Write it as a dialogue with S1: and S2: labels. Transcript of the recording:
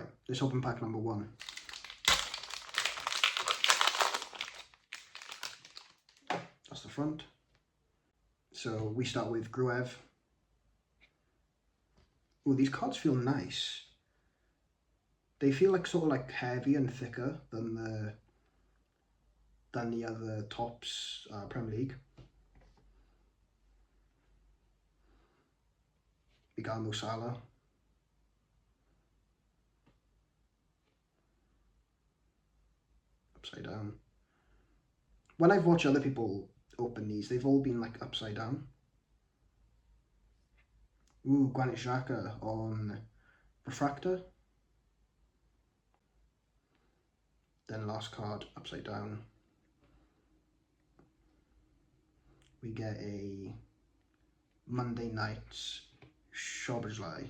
S1: Right, let's open pack number 1. That's the front. So we start with Gruev. Oh, these cards feel nice. They feel like sort of like heavier and thicker than the other Topps Premier League. Miguel Mo Salah. Upside down. When I've watched other people open these, they've all been like upside down. Ooh, Granit Xhaka on Refractor. Then last card, upside down. We get a Monday Night's Szoboszlai.